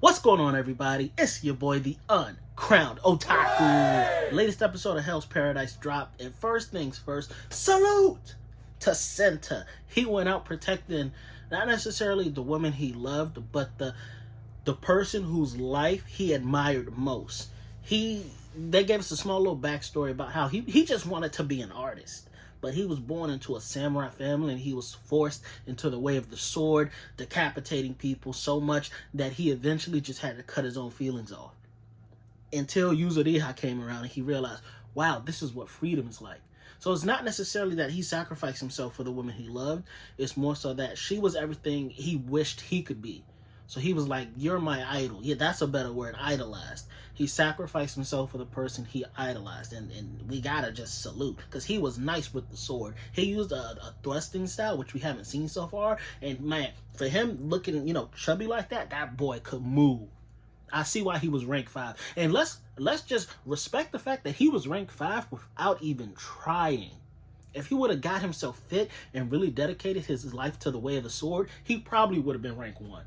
What's going on, everybody? It's your boy, the uncrowned Otaku. Latest episode of Hell's Paradise dropped, and first things first, salute to Senta. He went out protecting not necessarily the woman he loved, but the person whose life he admired most. They gave us a small little backstory about how he just wanted to be an artist. But he was born into a samurai family and he was forced into the way of the sword, decapitating people so much that he eventually just had to cut his own feelings off. Until Yuzuriha came around and he realized, wow, this is what freedom is like. So it's not necessarily that he sacrificed himself for the woman he loved. It's more so that she was everything he wished he could be. So he was like, you're my idol. Yeah, that's a better word, idolized. He sacrificed himself for the person he idolized. And we gotta just salute. Because he was nice with the sword. He used a thrusting style, which we haven't seen so far. And man, for him looking, chubby like that, that boy could move. I see why he was rank 5. And let's just respect the fact that he was rank 5 without even trying. If he would have got himself fit and really dedicated his life to the way of the sword, he probably would have been rank 1.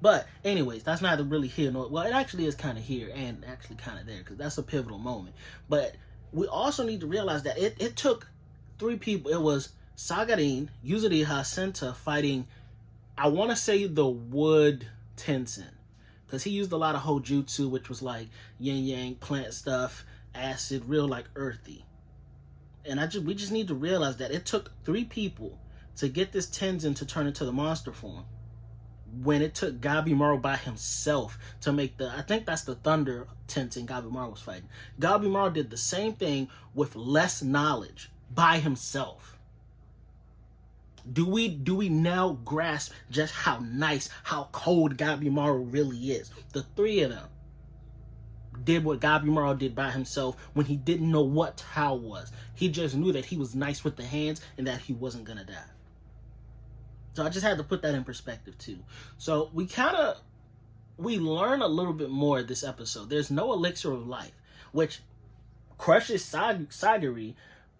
But anyways, that's neither really here nor... Well, it actually is kind of here and actually kind of there because that's a pivotal moment. But we also need to realize that it took 3 people. It was Sagarin, Yuzuriha, Senta fighting, I want to say the wood Tenzin. Because he used a lot of Hojutsu, which was like yin-yang, plant stuff, acid, real like earthy. And we just need to realize that it took 3 people to get this Tenzin to turn into the monster form. When it took Gabimaru by himself to make I think that's the Thunder Tenzin Gabimaru was fighting. Gabimaru did the same thing with less knowledge by himself. Do we now grasp just how nice, how cold Gabimaru really is? The 3 of them did what Gabimaru did by himself when he didn't know what Tao was. He just knew that he was nice with the hands and that he wasn't gonna die. So I just had to put that in perspective too. So we learn a little bit more this episode. There's no elixir of life, which crushes Sagiri.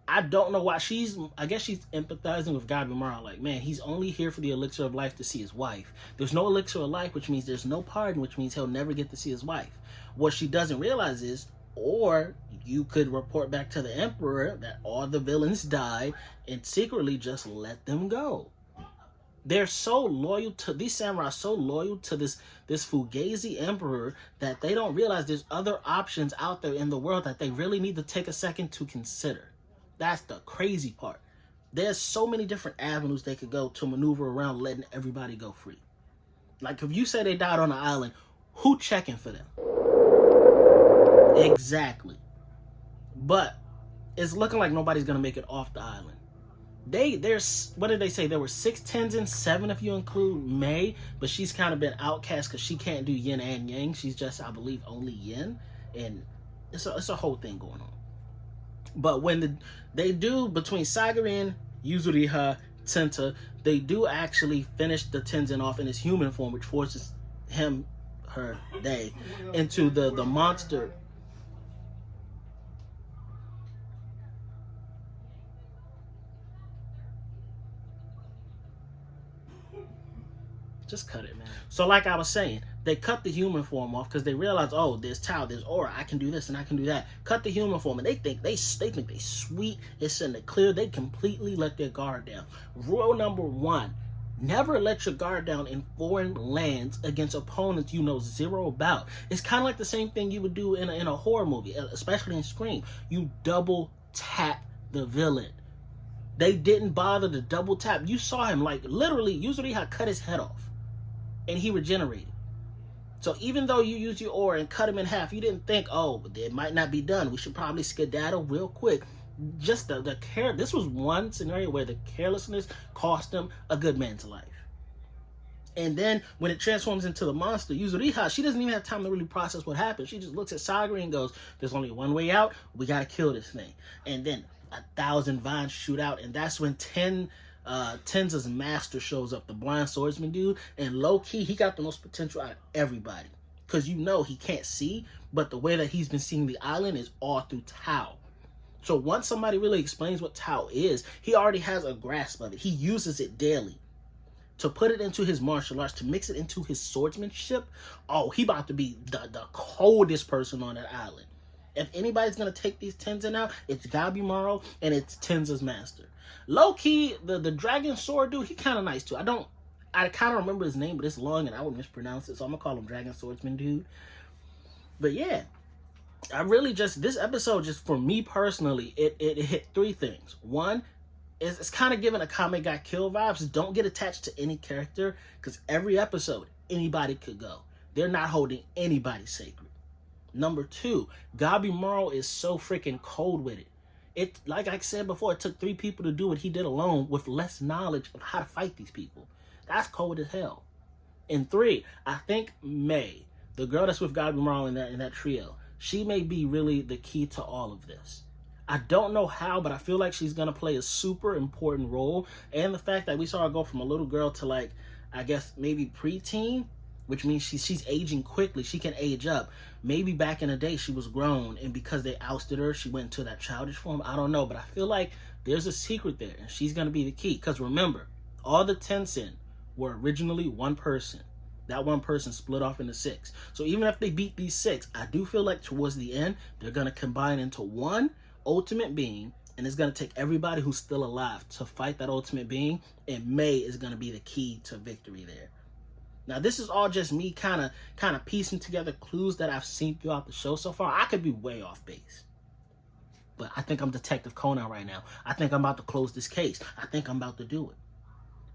I don't know why I guess she's empathizing with Gabimaru. Like, man, he's only here for the elixir of life to see his wife. There's no elixir of life, which means there's no pardon, which means he'll never get to see his wife. What she doesn't realize is, or you could report back to the Emperor that all the villains died and secretly just let them go. They're so loyal to these samurai, so loyal to this Fugazi emperor that they don't realize there's other options out there in the world that they really need to take a second to consider. That's the crazy part. There's so many different avenues they could go to maneuver around letting everybody go free. Like if you say they died on an island, who checking for them? Exactly. But it's looking like nobody's gonna make it off the island. What did they say? There were 6 Tenzin, 7 if you include Mei, but she's kind of been outcast because she can't do yin and yang. She's just, I believe, only yin, and it's a whole thing going on. But when they do, between Sagarin, Yuzuriha, Senta, they do actually finish the Tenzin off in his human form, which forces they into the monster. Just cut it, man. So like I was saying, they cut the human form off because they realize, oh, there's Tao, there's Aura, I can do this and I can do that. Cut the human form, and they think they sweet, it's in the clear. They completely let their guard down. Rule number 1, never let your guard down in foreign lands against opponents you know zero about. It's kind of like the same thing you would do in a horror movie, especially in Scream. You double tap the villain. They didn't bother to double tap. You saw him, like, literally, Yuzuriha cut his head off. And he regenerated. So even though you use your aura and cut him in half, you didn't think, oh, it might not be done. We should probably skedaddle real quick. Just the care. This was one scenario where the carelessness cost him a good man's life. And then when it transforms into the monster, Yuzuriha, she doesn't even have time to really process what happened. She just looks at Sagiri and goes, there's only one way out. We got to kill this thing. And then 1,000 vines shoot out. And that's when Tenza's master shows up, the blind swordsman dude, and low-key, he got the most potential out of everybody. Because he can't see, but the way that he's been seeing the island is all through Tao. So once somebody really explains what Tao is, he already has a grasp of it. He uses it daily. to put it into his martial arts, to mix it into his swordsmanship, oh, he about to be the coldest person on that island. If anybody's going to take these Tenzin out, it's Gabimaru and it's Tenza's master. Low-key, the dragon sword dude, he kind of nice too. I kind of remember his name, but it's long and I would mispronounce it, so I'm going to call him Dragon Swordsman dude. But yeah, this episode, just for me personally, it hit three things. One, it's kind of giving a Kame got killed vibes. Don't get attached to any character, because every episode, anybody could go. They're not holding anybody sacred. Number two, Gabimaru is so freaking cold with it. It, like I said before, it took 3 people to do what he did alone with less knowledge of how to fight these people. That's cold as hell. And 3, I think May, the girl that's with Gabimaru in that trio, she may be really the key to all of this. I don't know how, but I feel like she's going to play a super important role. And the fact that we saw her go from a little girl to, like, I guess maybe preteen, which means she's aging quickly. She can age up. Maybe back in the day she was grown, and because they ousted her, she went into that childish form. I don't know, but I feel like there's a secret there, and she's going to be the key. Because remember, all the Tenzin were originally one person. That one person split off into 6. So even if they beat these 6, I do feel like towards the end, they're going to combine into one ultimate being, and it's going to take everybody who's still alive to fight that ultimate being, and May is going to be the key to victory there. Now, this is all just me kind of piecing together clues that I've seen throughout the show so far. I could be way off base, but I think I'm Detective Conan right now. I think I'm about to close this case. I think I'm about to do it.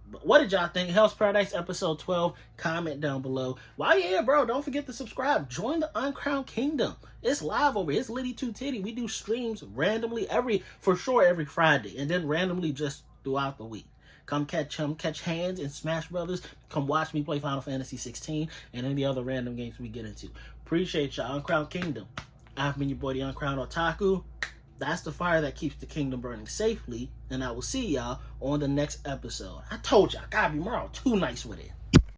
But what did y'all think? Hell's Paradise episode 12. Comment down below. While you're here, bro, don't forget to subscribe. Join the Uncrowned Kingdom. It's live over here. It's Liddy 2 Titty. We do streams randomly every Friday, and then randomly just throughout the week. Come catch hands in Smash Brothers. Come watch me play Final Fantasy 16 and any other random games we get into. Appreciate y'all. Uncrowned Kingdom. I've been your boy, the Uncrowned Otaku. That's the fire that keeps the kingdom burning safely. And I will see y'all on the next episode. I told y'all, Gabimaru too nice with it.